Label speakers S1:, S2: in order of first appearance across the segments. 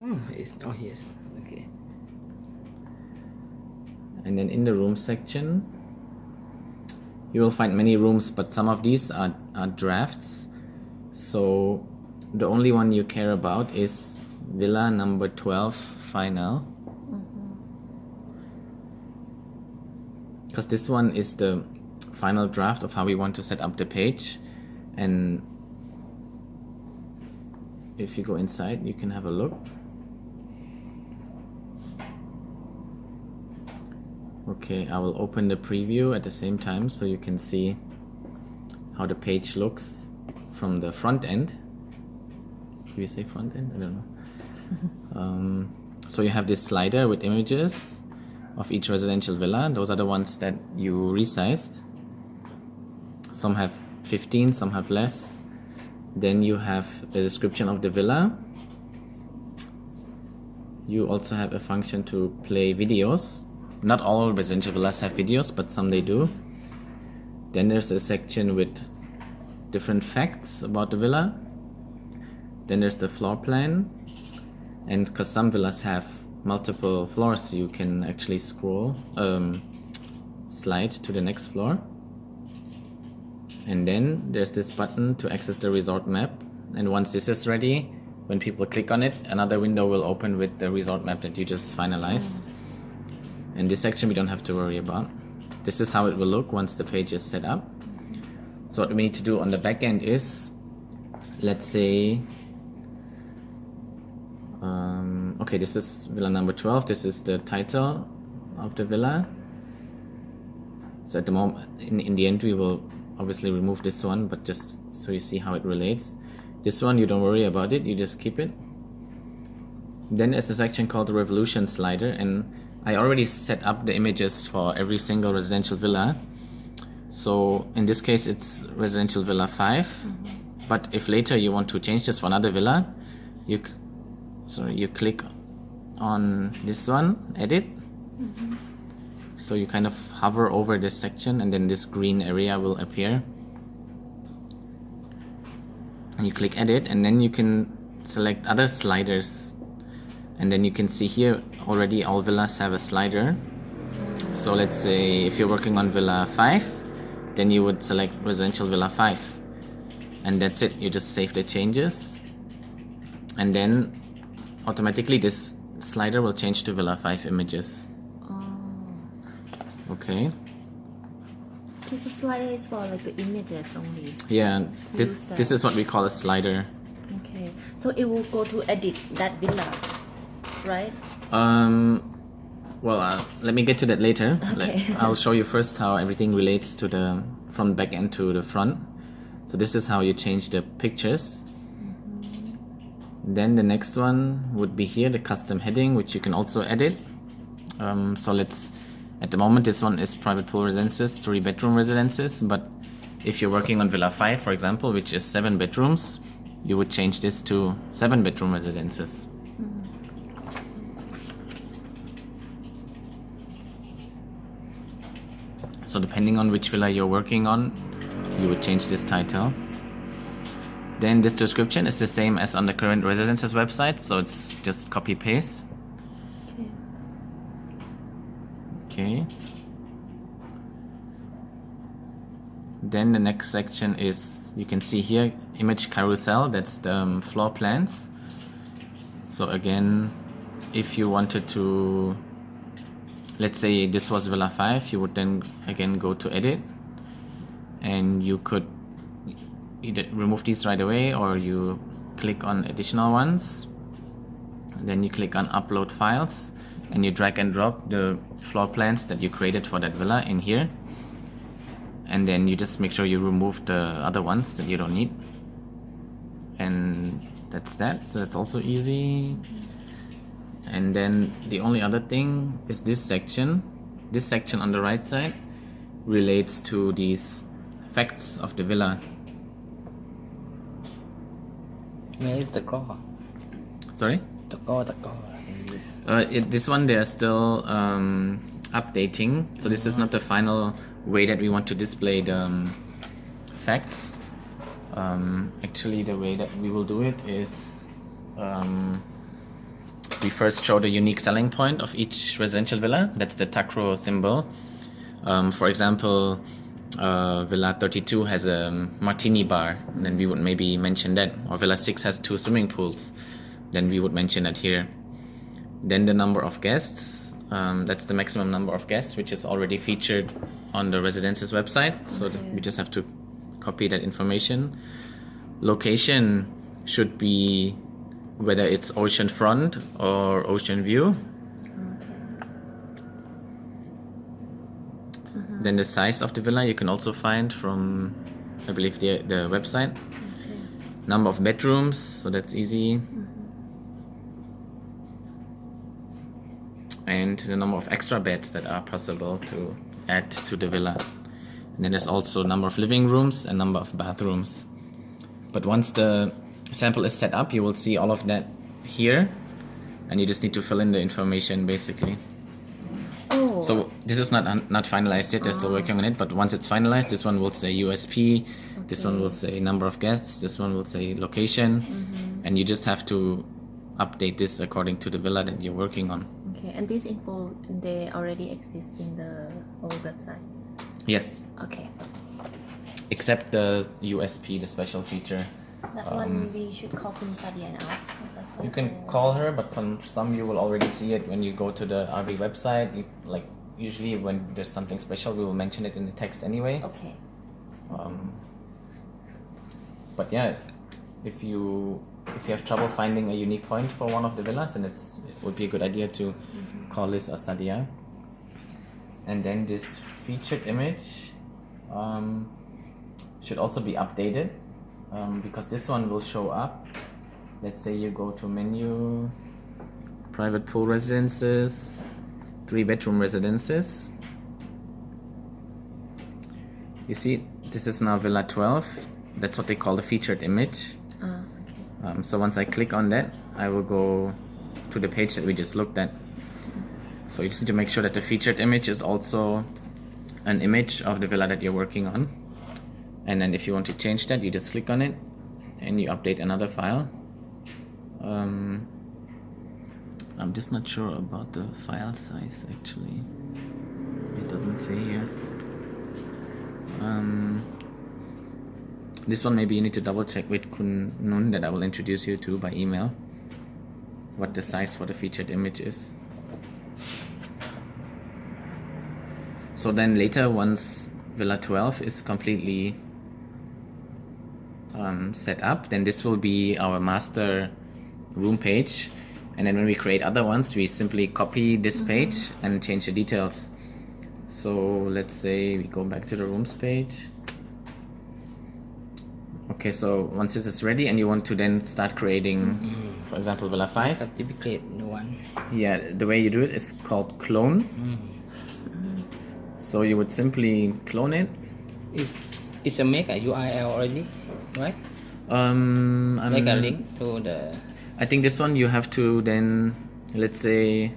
S1: Oh yes. Okay.
S2: And then in the room section, you will find many rooms, but some of these are drafts. So the only one you care about is villa number 12 final. Because this one is the final draft of how we want to set up the page. And if you go inside, you can have a look. Okay, I will open the preview at the same time so you can see how the page looks from the front end. Do you say front end? I don't know. So you have this slider with images of each residential villa. Those are the ones that you resized. Some have 15, some have less. Then you have a description of the villa. You also have a function to play videos. Not all residential villas have videos, but some they do. Then there's a section with different facts about the villa. Then there's the floor plan. And because some villas have multiple floors, you can actually slide to the next floor. And then there's this button to access the resort map. And once this is ready, when people click on it, another window will open with the resort map that you just finalized. And this section we don't have to worry about. This is how it will look once the page is set up. So what we need to do on the back end is, let's say, okay, this is villa number 12. This is the title of the villa. So at the moment, in the end, we will obviously remove this one, but just so you see how it relates. This one, you don't worry about it, you just keep it. Then there's a section called the revolution slider, and I already set up the images for every single residential villa. So in this case, it's residential villa 5. But if later you want to change this for another villa, you click on this one, edit. So you kind of hover over this section, and then this green area will appear. And you click edit, and then you can select other sliders. And then you can see here already all villas have a slider. So let's say if you're working on villa 5, then you would select residential villa 5. And that's it, you just save the changes. And then automatically this slider will change to villa 5 images. Okay.
S3: Okay, so slider is for like the images only.
S2: Yeah, this is what we call a slider.
S3: Okay, so it will go to edit that villa, right?
S2: Well, let me get to that later.
S3: Okay.
S2: I'll show you first how everything relates to from back end to the front. So this is how you change the pictures. Then the next one would be here, the custom heading, which you can also edit. So at the moment this one is private pool residences, 3-bedroom residences, but if you're working on villa 5, for example, which is 7 bedrooms, you would change this to 7-bedroom residences. So depending on which villa you're working on, you would change this title. Then this description is the same as on the current residences website, so it's just copy paste. Okay. Then the next section is, you can see here, image carousel, that's the floor plans. So again, if you wanted to, let's say this was villa 5, you would then again go to edit, and you could either remove these right away, or you click on additional ones. Then you click on upload files, and you drag and drop the floor plans that you created for that villa in here. And then you just make sure you remove the other ones that you don't need. And that's that. So that's also easy. And then the only other thing is this section. This section on the right side relates to these facts of the villa.
S1: Where is the core?
S2: Sorry?
S1: The core.
S2: This one they're still updating, so this is not the final way that we want to display the facts. Actually, the way that we will do it is we first show the unique selling point of each residential villa. That's the Takro symbol. For example, Villa 32 has a martini bar, and then we would maybe mention that. Or Villa 6 has 2 swimming pools, then we would mention that here. Then the number of guests, that's the maximum number of guests, which is already featured on the residence's website. So we just have to copy that information. Location should be whether it's ocean front or ocean view. Then the size of the villa you can also find from, I believe, the website. Number of bedrooms, so that's easy. And the number of extra beds that are possible to add to the villa. And then there's also number of living rooms and number of bathrooms. But once the sample is set up, you will see all of that here, and you just need to fill in the information basically.
S3: Oh.
S2: So this is not finalized yet, they're still working on it, but once it's finalized, this one will say USP, this one will say number of guests, this one will say location, and you just have to update this according to the villa that you're working on.
S3: Okay, and this info, they already exist in the old website?
S2: Yes,
S3: Okay.
S2: except the USP, the special feature.
S3: That one we should call Kun Sadia and ask.
S2: You can call her, but from some you will already see it when you go to the RV website. Usually when there's something special, we will mention it in the text anyway.
S3: Okay.
S2: But yeah, if you have trouble finding a unique point for one of the villas, then it would be a good idea to call Liz or Sadia. And then this featured image should also be updated, because this one will show up. Let's say you go to menu, private pool residences, 3-bedroom residences. You see, this is now Villa 12. That's what they call the featured image.
S3: Okay.
S2: So once I click on that, I will go to the page that we just looked at. So you just need to make sure that the featured image is also an image of the villa that you're working on. And then if you want to change that, you just click on it and you update another file. I'm just not sure about the file size actually. It doesn't say here. This one maybe you need to double check with Kun Nun that I will introduce you to by email, what the size for the featured image is. So then later, once Villa 12 is completely set up, then this will be our master room page, and then when we create other ones, we simply copy this page and change the details. So let's say we go back to the rooms page. Okay, so once this is ready and you want to then start creating, for example, Villa 5.
S1: Have to be create new one.
S2: Yeah, the way you do it is called clone. So you would simply clone it.
S1: It's a make a URL already, right?
S2: Make
S1: a link to the.
S2: I think this one you have to then, let's say,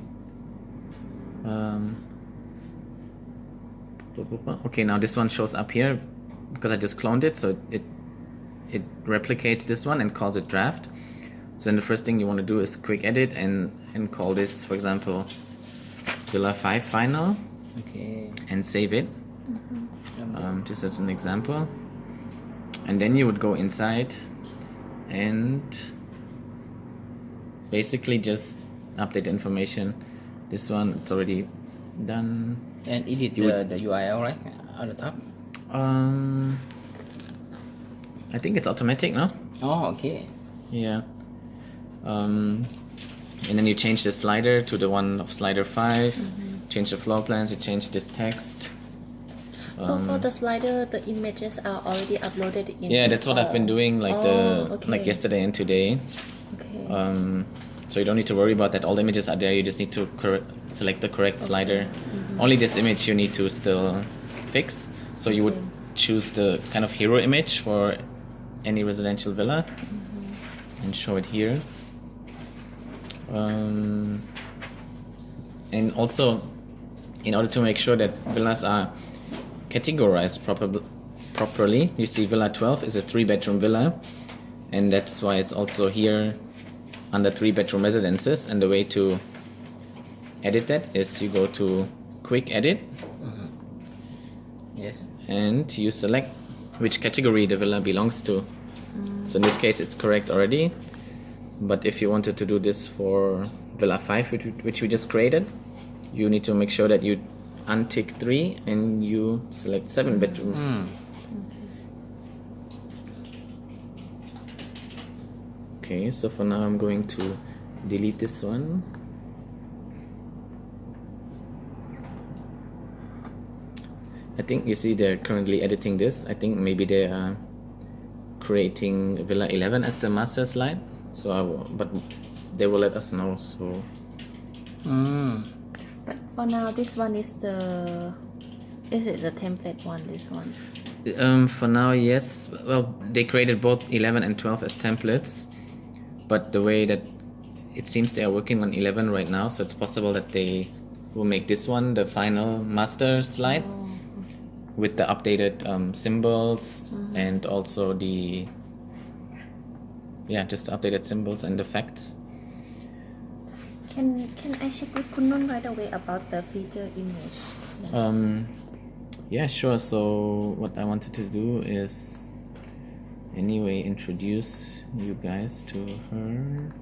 S2: okay, now this one shows up here because I just cloned it, so it replicates this one and calls it draft. So then the first thing you want to do is quick edit and call this, for example, Villa 5 final.
S1: Okay.
S2: And save it, just as an example. And then you would go inside and basically just update the information. This one, it's already done.
S1: And edit the URL, right? On the top.
S2: I think it's automatic, no?
S1: Oh, okay.
S2: Yeah. And then you change the slider to the one of slider 5. Change the floor plans, you change this text.
S3: So for the slider, the images are already uploaded in.
S2: Yeah, that's what I've been doing like yesterday and today.
S3: Okay.
S2: So you don't need to worry about that. All the images are there. You just need to select the correct slider. Only this image you need to still fix. So you would choose the kind of hero image for any residential villa and show it here. And also, in order to make sure that villas are categorized properly, you see Villa 12 is a 3-bedroom villa, and that's why it's also here under 3-bedroom residences, and the way to edit that is you go to quick edit
S1: Yes.
S2: and you select which category the villa belongs to. So in this case it's correct already, but if you wanted to do this for villa 5 which we just created, you need to make sure that you untick 3 and you select 7 bedrooms. Okay, so for now I'm going to delete this one. I think you see they're currently editing this. I think maybe they are creating Villa 11 as the master slide. So, but they will let us know. So,
S3: But for now, this one is it the template one? This one.
S2: for now, yes. Well, they created both 11 and 12 as templates, but the way that it seems they are working on 11 right now, so it's possible that they will make this one the final master slide. With the updated symbols and also just the updated symbols and the facts.
S3: Can I check with Kun Nun right away about the feature image?
S2: Yeah, sure. So what I wanted to do is anyway introduce you guys to her.